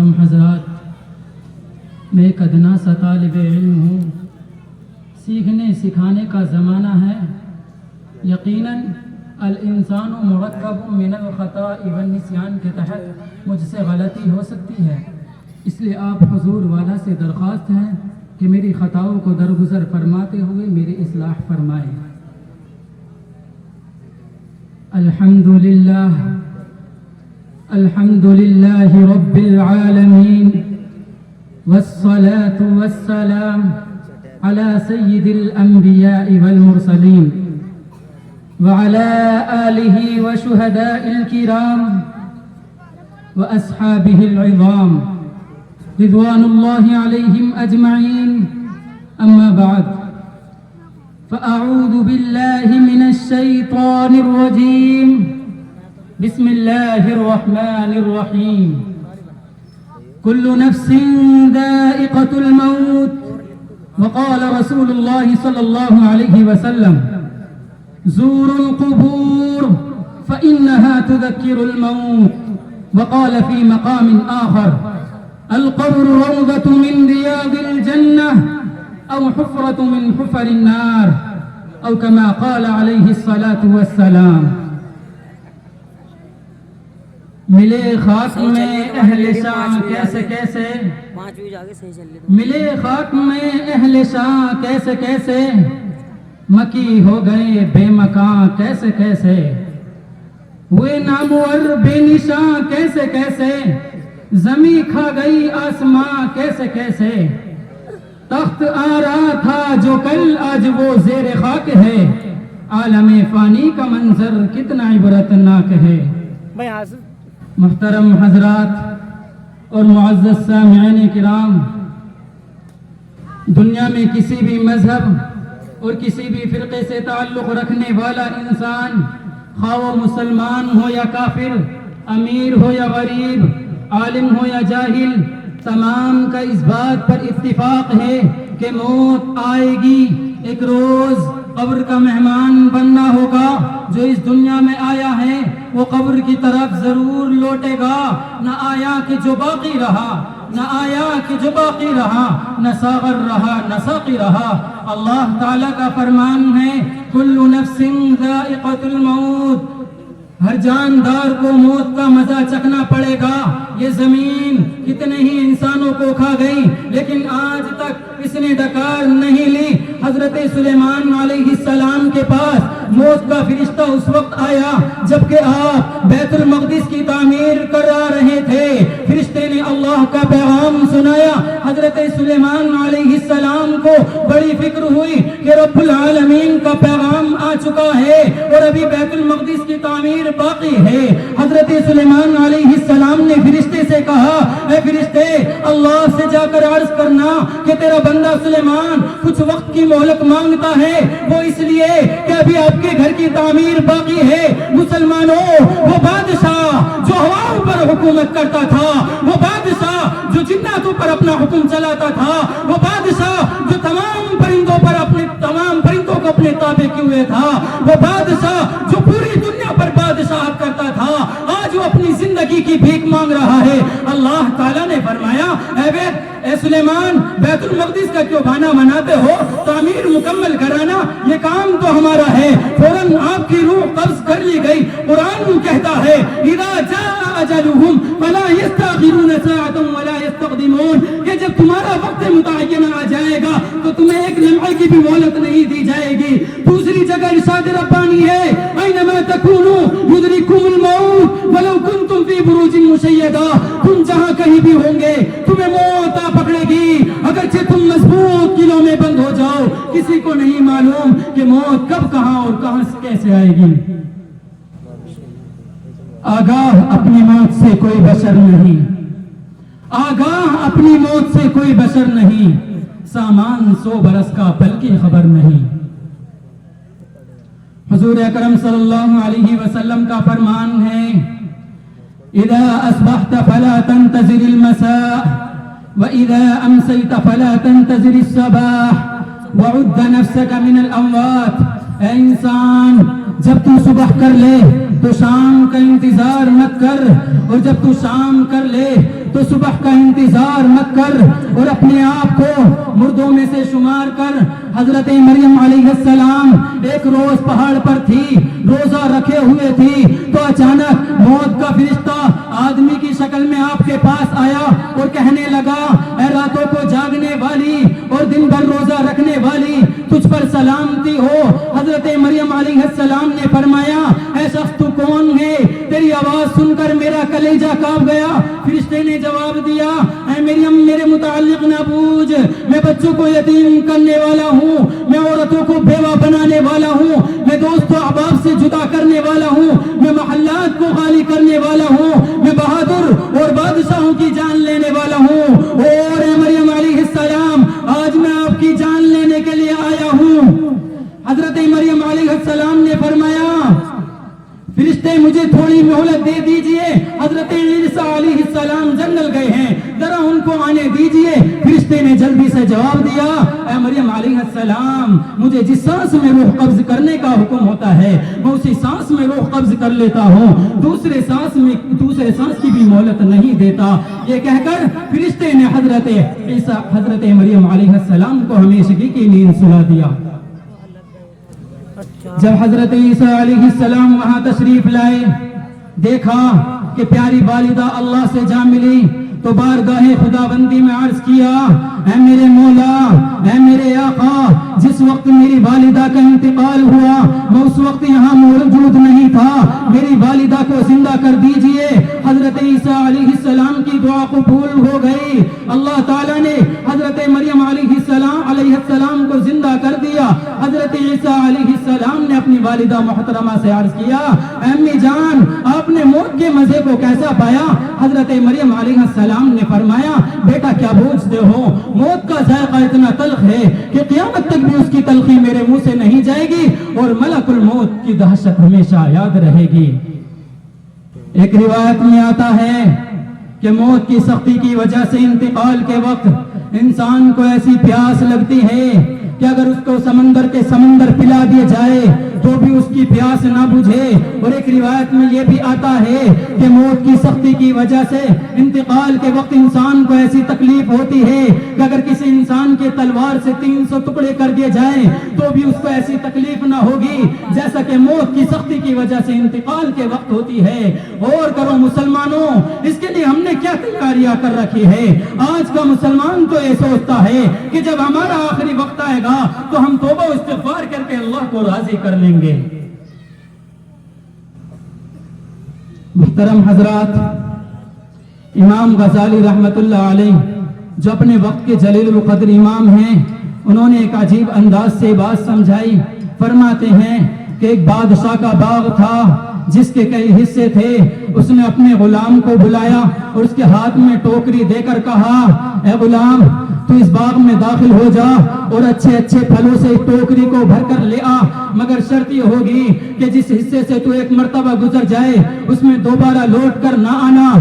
محترم حضرات، میں ایک ادنا سا طالب علم ہوں. سیکھنے سکھانے کا زمانہ ہے. یقیناً الانسان مرکب من الخطاء والنسیان کے تحت مجھ سے غلطی ہو سکتی ہے، اس لیے آپ حضور والا سے درخواست ہے کہ میری خطاؤں کو درگزر فرماتے ہوئے میری اصلاح فرمائیں. الحمد للہ رب العالمین والصلاة والسلام على سید الانبیاء والمرسلین وعلى آلہ وشہداء الکرام واصحابہ العظام رضوان اللہ علیہم اجمعین. اما بعد فأعوذ بالله من الشيطان الرجيم. بسم الله الرحمن الرحيم. كل نفس ذائقة الموت. وقال رسول الله صلى الله عليه وسلم: زوروا القبور فإنها تذكر الموت. وقال في مقام آخر: القبر روضة من رياض الجنة أو حفرة من حفر النار، أو كما قال عليه الصلاة والسلام. ملے خاک میں اہل شاہ کیسے کیسے، ملے خاک میں اہل شاہ کیسے کیسے، مکی ہو گئے بے مکان کیسے کیسے، ہوئے نامور بے نشاں کیسے کیسے، زمیں کھا گئی آسماں کیسے کیسے. تخت آ رہا تھا جو کل آج وہ زیر خاک ہے، عالم فانی کا منظر کتنا عبرتناک ہے. محترم حضرات اور معزز سامعین کرام، دنیا میں کسی بھی مذہب اور کسی بھی فرقے سے تعلق رکھنے والا انسان، خواہ وہ مسلمان ہو یا کافر، امیر ہو یا غریب، عالم ہو یا جاہل، تمام کا اس بات پر اتفاق ہے کہ موت آئے گی. ایک روز قبر کا مہمان بننا ہوگا. جو اس دنیا میں آیا ہے وہ قبر کی طرف ضرور لوٹے گا. نہ آیا کہ جو باقی رہا، نہ آیا کہ جو باقی رہا، نہ ساغر رہا نہ ساقی رہا. اللہ تعالیٰ کا فرمان ہے: کل نفس ذائقۃ الموت. ہر جاندار کو موت کا مزہ چکھنا پڑے گا. یہ زمین کتنے ہی انسانوں کو کھا گئی لیکن آج تک اس نے ڈکار نہیں لی. حضرت سلیمان علیہ السلام کے پاس موت کا فرشتہ اس وقت آیا جبکہ آپ بیت المقدس کی تعمیر کرا رہے تھے. فرشتے نے اللہ کا پیغام سنایا. حضرت سلیمان علیہ السلام کو بڑی فکر ہوئی کہ رب العالمین کا پیغام آ چکا ہے اور ابھی بیت المقدس کی تعمیر باقی ہے. حضرت سلیمان علیہ السلام نے فرشتے سے کہا: اے فرشتے، اللہ سے جا کر عرض کرنا کہ تیرا بندہ سلیمان کچھ وقت کی مہلت مانگتا ہے، وہ اس لیے کہ ابھی آپ کے گھر کی تعمیر باقی ہے. مسلمانوں، وہ بادشاہ جو ہواؤں پر حکومت کرتا تھا، وہ بادشاہ جو جناتوں پر اپنا حکم چلاتا تھا، وہ بادشاہ جو تمام پرندوں کو اپنے تابع کیے ہوئے تھا، وہ بادشاہ جو پوری دنیا پر بادشاہت کرتا تھا، آج وہ اپنی زندگی کی بھیک مانگ رہا ہے. اللہ تعالیٰ نے فرمایا: اے سلیمان، بیت المقدس کا کیوں بہانہ بناتے ہو؟ تعمیر مکمل کرانا یہ کام تو ہمارا ہے. فوراً آپ کی روح قبض کر لی گئی. قرآن کہتا ہے: اذا جاء اجلهم فلا يستأخرون ساعة ولا يستقدمون، کہ جب تمہارا وقت متعین آ جائے گا تو تمہیں ایک لمحے کی بھی مہلت نہیں دی جائے گی. دوسری جگہ ارشاد ربانی ہے: اینما تکونوا یدرککم الموت ولو کنتم فی بروج مشیدہ. تم جہاں کہیں بھی ہوں گے تمہیں موت آ پکڑے گی، اگرچہ تم مضبوط قلعوں میں بند ہو جاؤ. کسی کو نہیں معلوم کہ موت کب کہاں اور کہاں سے کیسے آئے گی. آگاہ اپنی موت سے کوئی بشر نہیں، آگاہ اپنی موت سے کوئی بشر نہیں، سامان 100 برس کا پل کی خبر نہیں. حضور اکرم صلی اللہ علیہ وسلم کا فرمان ہے: اذا اصبحت فلا تنتظر المساء واذا امسيت فلا تنتظر الصباح وعد نفسك من الاموات. اے انسان، جب تو صبح کر لے تو شام کا انتظار مت کر، اور جب تو شام کر لے تو صبح کا انتظار مت کر اور اپنے آپ کو مردوں میں سے شمار کر۔ حضرت مریم علیہ السلام ایک روز پہاڑ پر تھی، روزہ رکھے ہوئے تھی، تو اچانک موت کا فرشتہ آدمی کی شکل میں آپ کے پاس آیا اور کہنے لگا، اے راتوں کو جاگنے والی اور دن بھر روزہ رکھنے والی، تجھ پر سلامتی ہو۔ حضرت مریم علیہ السلام نے فرمایا، اے شخص تو کون ہے؟ تیری آواز سن کر میرا کلیجہ کانپ گیا۔ فرشتے نے جواب دیا، اے مریم میرے متعلق نہ پوچھ، میں بچوں کو یتیم کرنے والا ہوں، میں عورتوں کو بیوہ بنانے والا ہوں، میں دوست و احباب سے جدا کرنے والا ہوں، میں محلات کو خالی کرنے والا ہوں، میں بہادر اور بادشاہوں کی جان لینے والا ہوں، اور اے مریم علیہ السلام آج میں آپ کی جان لینے کے لیے آیا ہوں۔ حضرت مریم علیہ السلام نے فرمایا، فرشتے مجھے تھوڑی مہلت دے دیجئے، حضرت عیسیٰ علیہ السلام جنگل گئے ہیں، ذرا ان کو آنے دیجئے۔ فرشتے نے جلدی سے جواب دیا، اے مریم علیہ السلام مجھے جس سانس میں روح قبض کرنے کا حکم ہوتا ہے میں اسی سانس میں روح قبض کر لیتا ہوں، دوسرے سانس کی بھی مہلت نہیں دیتا۔ یہ کہہ کر فرشتے نے حضرت مریم علیہ السلام کو ہمیشگی کی نیند سلا دیا۔ جب حضرت عیسیٰ علیہ السلام وہاں تشریف لائے، دیکھا کہ پیاری والدہ اللہ سے جا ملی، تو بارگاہ خداوندی میں عرض کیا، اے میرے مولا، اے میرے آقا، جس وقت میری والدہ کا انتقال ہوا میں اس وقت یہاں موجود نہیں تھا، میری والدہ کو زندہ کر دیجئے۔ حضرت عیسیٰ علیہ السلام کی دعا قبول ہو گئی، اللہ تعالیٰ نے حضرت مریم علیہ السلام کو زندہ کر دیا۔ حضرت عیسیٰ علیہ السلام نے اپنی والدہ محترمہ سے عرض کیا، امی جان آپ نے موت کے مزے کو کیسا پایا؟ حضرت مریم علیہ السلام نے فرمایا، بیٹا کیا بوجھتے ہو، موت کا ذائقہ اتنا تلخ ہے کہ قیامت تک بھی اس کی تلخی میرے منہ سے نہیں جائے گی، اور ملک الموت کی دہشت ہمیشہ یاد رہے گی۔ ایک روایت میں آتا ہے کہ موت کی سختی کی وجہ سے انتقال کے وقت انسان کو ایسی پیاس لگتی ہے کہ اگر اس کو سمندر پلا دیا جائے تو بھی اس کی پیاس نہ بجھے۔ اور ایک روایت میں یہ بھی آتا ہے کہ موت کی سختی کی وجہ سے انتقال کے وقت انسان کو ایسی تکلیف ہوتی ہے کہ اگر کسی انسان کے تلوار سے 300 ٹکڑے کر دیے جائیں تو بھی اس کو ایسی تکلیف نہ ہوگی جیسا کہ موت کی سختی کی وجہ سے انتقال کے وقت ہوتی ہے۔ اور کرو مسلمانوں، اس کے لیے ہم نے کیا تیاریاں کر رکھی ہے؟ آج کا مسلمان تو یہ سوچتا ہے کہ جب ہمارا آخری وقت آئے گا تو ہم توبہ و استغفار کر کے اللہ کو راضی کر لیں گے۔ محترم حضرات، امام غزالی رحمت اللہ علیہ جو اپنے وقت کے جلیل القدر امام ہیں، انہوں نے ایک عجیب انداز سے بات سمجھائی۔ فرماتے ہیں کہ ایک بادشاہ کا باغ تھا جس کے کئی حصے تھے، اس نے اپنے غلام کو بلایا اور اس کے ہاتھ میں ٹوکری دے کر کہا، اے غلام تو اس باغ میں داخل ہو جا اور اچھے اچھے پھلوں سے ٹوکری کو بھر کر لے آ، مگر شرط یہ ہوگی کہ جس حصے سے تو ایک مرتبہ گزر جائے اس میں دوبارہ لوٹ کر نہ آنا۔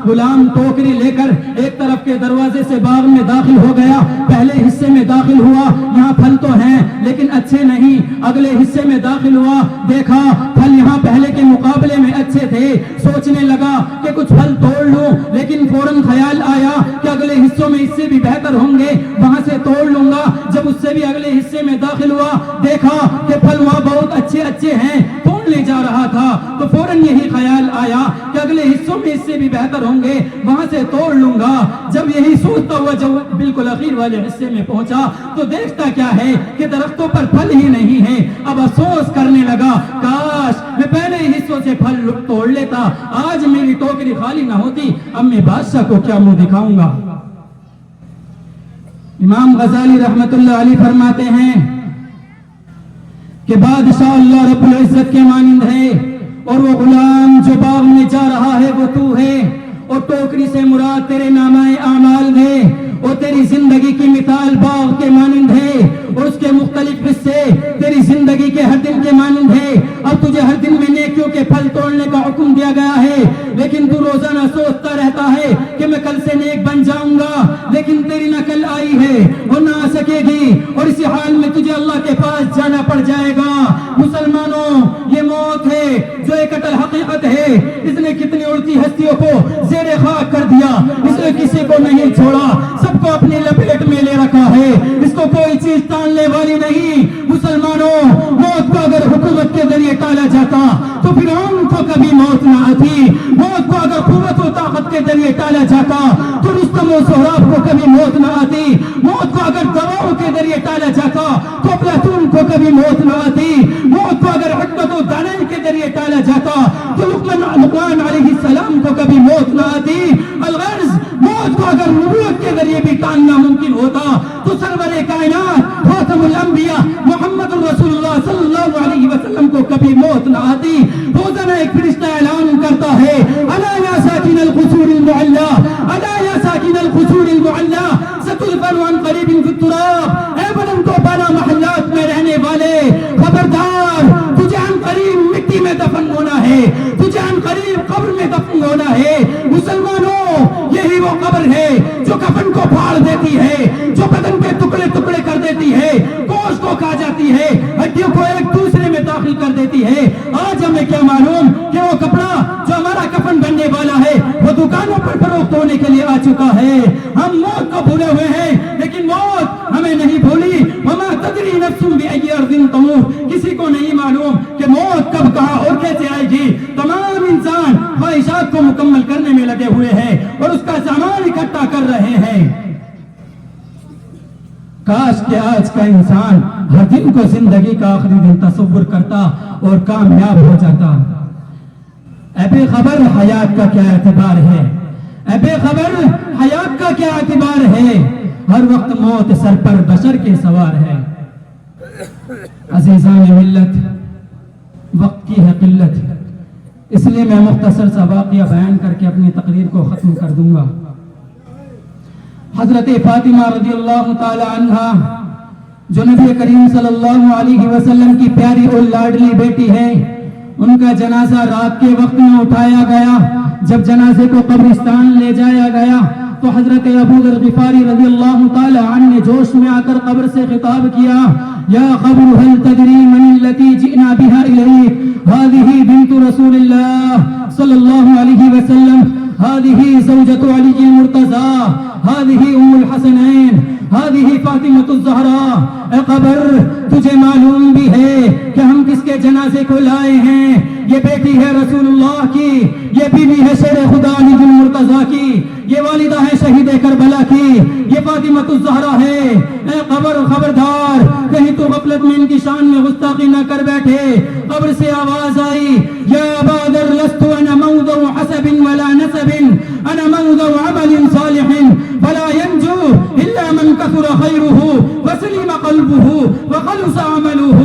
غلام ٹوکری لے کر ایک طرف کے دروازے سے باغ میں داخل ہو گیا، پہلے حصے میں داخل ہوا، یہاں پھل تو ہیں لیکن اچھے نہیں۔ اگلے حصے میں داخل ہوا، دیکھا پھل یہاں پہلے کے مقابلے میں اچھے تھے، سوچنے لگا کہ کچھ پھل توڑ لوں، لیکن فوراً خیال آیا کہ اگلے حصوں میں اس سے بھی بہتر ہوں گے، وہاں سے توڑ لوں گا۔ جب اس سے بھی اگلے حصے میں داخل ہوا، دیکھا کہ پھل وہاں بہت اچھے ہیں، توڑنے جا رہا تھا تو فوراً یہی خیال آیا کہ اگلے حصوں میں اس سے بھی بہتر ہوں گے، وہاں سے توڑ لوں گا۔ جب یہی سوچتا ہوا جب بالکل اخیر والے حصے میں پہنچا تو دیکھتا کیا ہے کہ درختوں پر پھل ہی نہیں ہے۔ اب افسوس کرنے لگا، کاش میں پہلے ہی حصوں سے پھل توڑ لیتا، آج میری ٹوکری خالی نہ ہوتی، اب میں بادشاہ کو کیا منہ دکھاؤں گا۔ امام غزالی رحمت اللہ علیہ فرماتے ہیں کہ بادشاہ اللہ رب العزت کے مانند ہے، اور وہ غلام جو باغ میں جا رہا ہے وہ تو ہے، اور ٹوکری سے مراد تیرے نامہ اعمال ہے، اور تیری زندگی کی مثال باغ کے مانند ہے، اور اس کے مختلف حصے تیری زندگی کے ہر دن کے مانند ہے۔ اب تجھے ہر دن میں نیکیوں کے پھل توڑنے کا حکم دیا گیا ہے، لیکن تو روزانہ سوچتا رہتا ہے کہ میں کل سے نیک بن جاؤں گا، لیکن تیری نہ کل آئی ہے اور نہ آ سکے گی، اور اسی حال میں تجھے اللہ کے پاس جانا پڑ جائے گا۔ مسلمانوں، یہ موت ہے جو ایک اٹل حقیقت ہے، اس نے کتنی اڑتی ہستیوں کو زیر خاک کر دیا، اس نے کسی کو نہیں چھوڑا، سب کو اپنی لپیٹ میں لے رکھا ہے، اس کو کوئی چیز ٹالنے والی نہیں۔ مسلمانوں، موت کو اگر حکومت کے ذریعے ٹالا جاتا تو فرعون کو کبھی موت نہ آتی، موت کو اگر قوت و طاقت کے ذریعے ٹالا جاتا تو رستم و سہراب کو کبھی موت نہ آتی، موت کو اگر دواؤں کے ذریعے ٹالا جاتا تو افلاطون کو کبھی موت نہ آتی، موت کو اگر حکمت و دانائی کے ذریعے ٹالا جاتا تو لقمان علیہ السلام کو کبھی موت نہ آتی۔ الغرض، موت کو اگر نبوت کے ذریعے بھی ٹالنا ممکن ہوتا تو سرور کائنات خاتم الانبیاء محمد رسول اللہ صلی اللہ علیہ وسلم کو کبھی موت نہ آتی۔ روزانہ ایک فرشتہ اعلان کرتا ہے، الا یا ساکن القصور المعلا، الا یا ساکن القصور المعلا ستدفن عن قریب فی التراب۔ اے بلند و بالا محلات میں رہنے والے، خبردار، تجھے عن قریب مٹی میں دفن ہونا ہے، تجھے عن قریب قبر میں دفن ہونا ہے۔ مسلمانوں، یہی وہ قبر ہے جو کفن کو پھاڑ دیتی ہے، جو بدن کے ٹکڑے ٹکڑے کر دیتی ہے، گوشت کو کھا جاتی ہے، ہڈیوں کو ایک دوسرے میں داخل کر دیتی ہے۔ آج ہمیں کیا معلوم کہ وہ کپڑا جو ہمارا کفن بننے والا ہے وہ دکانوں پر فروخت ہونے کے لیے آ چکا ہے۔ ہم موت کو بھولے ہوئے ہیں، لیکن موت ہمیں نہیں بھولی۔ وما تدری نفس بأي أرض تموت، کسی کو نہیں معلوم کہ موت کب کہاں اور کیسے آئے گی۔ تمام انسان خواہشات کو مکمل کرنے میں لگے ہوئے ہیں اور اس کا سامان اکٹھا کر رہے ہیں۔ کاش کہ آج کا انسان ہر دن کو زندگی کا آخری دن تصور کرتا اور کامیاب ہو جاتا۔ اے بے خبر، حیات کا کیا اعتبار ہے؟ اے بے خبر، حیات کا کیا اعتبار ہے؟ ہر وقت موت سر پر بشر کے سوار ہے۔ عزیزان ملت، وقت کی ہے قلت، اس لیے میں مختصر سا واقعہ بیان کر کے اپنی تقریر کو ختم کر دوں گا۔ حضرت فاطمہ رضی اللہ تعالی عنہا، جو نبی کریم صلی اللہ علیہ وسلم کی پیاری اور لاڈلی بیٹی ہے، ان کا جنازہ رات کے وقت میں اٹھایا گیا۔ جب جنازے کو قبرستان لے جایا گیا تو حضرت ابو ذر غفاری رضی اللہ تعالی عنہ نے جوش میں آ کر قبر سے خطاب کیا، یا قبر هل تدری من التي جئنا بها الیک، هذه بنت رسول اللہ صلی اللہ علیہ وسلم، هذه زوجة علی المرتضی، هذه ام الحسنین، هذه فاطمۃ الزہرا۔ اے قبر، تجھے معلوم بھی ہے کہ ہم کس کے جنازے کو لائے ہیں؟ یہ بیٹی ہے رسول اللہ کی، یہ بیوی ہے شیر خدا علی المرتضی کی، یہ والدہ ہے شہید کربلا کی، یہ فاطمۃ الزہرا ہے۔ اے قبر، خبردار، کہیں تو غفلت میں ان کی شان میں گستاخی نہ کر بیٹھے۔ قبر سے آواز آئی، یا ابا ذر لست انا موضع حسب ولا نسب، انا موضع عمل صالح فلا ينجو الا من كثر خيره وسلم قلبه وخلص عمله۔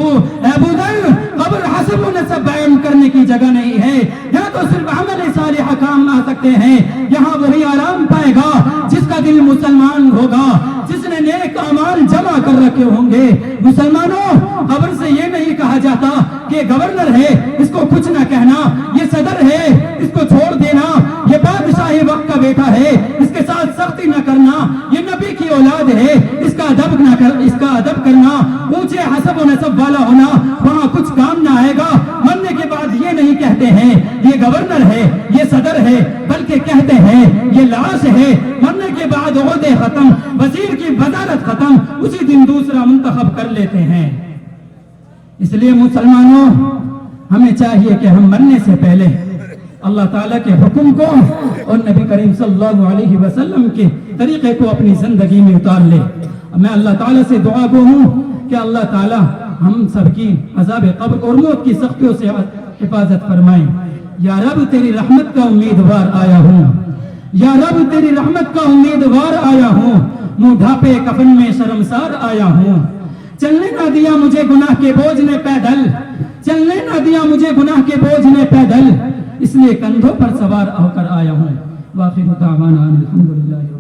اے ابو ذر، قبر حسب و نسب بیان کرنے کی جگہ نہیں ہے، یہاں تو صرف عمل صالح کام آ سکتے ہیں۔ یہاں وہی آرام پائے گا جس کا دل مسلمان ہوگا، جس نے نیک اعمال جمع کر رکھے ہوں گے۔ مسلمانوں، قبر سے یہ نہیں کہا جاتا کہ گورنر ہے اس کو کچھ نہ کہنا، یہ صدر ہے اس کو چھوڑ دینا، یہ بادشاہ وقت کا بیٹا ہے اس کے ساتھ سختی نہ کرنا، یہ نبی کی اولاد ہے اس کا ادب کرنا۔ اونچے حسب و نسب والا ہونا وہاں کچھ کام نہ آئے گا۔ مرنے کے بعد یہ نہیں کہتے ہیں یہ گورنر ہے، یہ صدر ہے، بلکہ کہتے ہیں یہ لاش ہے۔ مرنے کے بعد عہدے ختم، وزیر کی وزارت ختم، اسی دن دوسرا منتخب کر لیتے ہیں۔ اس لیے مسلمانوں، ہمیں چاہیے کہ ہم مرنے سے پہلے اللہ تعالیٰ کے حکم کو اور نبی کریم صلی اللہ علیہ وسلم کے طریقے کو اپنی زندگی میں اتار لیں۔ میں اللہ تعالیٰ سے دعا گو ہوں کہ اللہ تعالیٰ ہم سب کی عذاب قبر اور موت کی سختیوں سے حفاظت فرمائیں۔ یا رب، تیری رحمت کا امیدوار آیا ہوں، یا رب تیری رحمت کا امیدوار آیا ہوں، منہ ڈھانپے کفن میں شرمسار آیا ہوں۔ چلنے نہ دیا مجھے گناہ کے بوجھ نے پیدل، چلنے نہ دیا مجھے گناہ کے بوجھ نے پیدل، اس لیے کندھوں پر سوار ہو کر آیا ہوں۔ واخر دعوانا الحمدللہ۔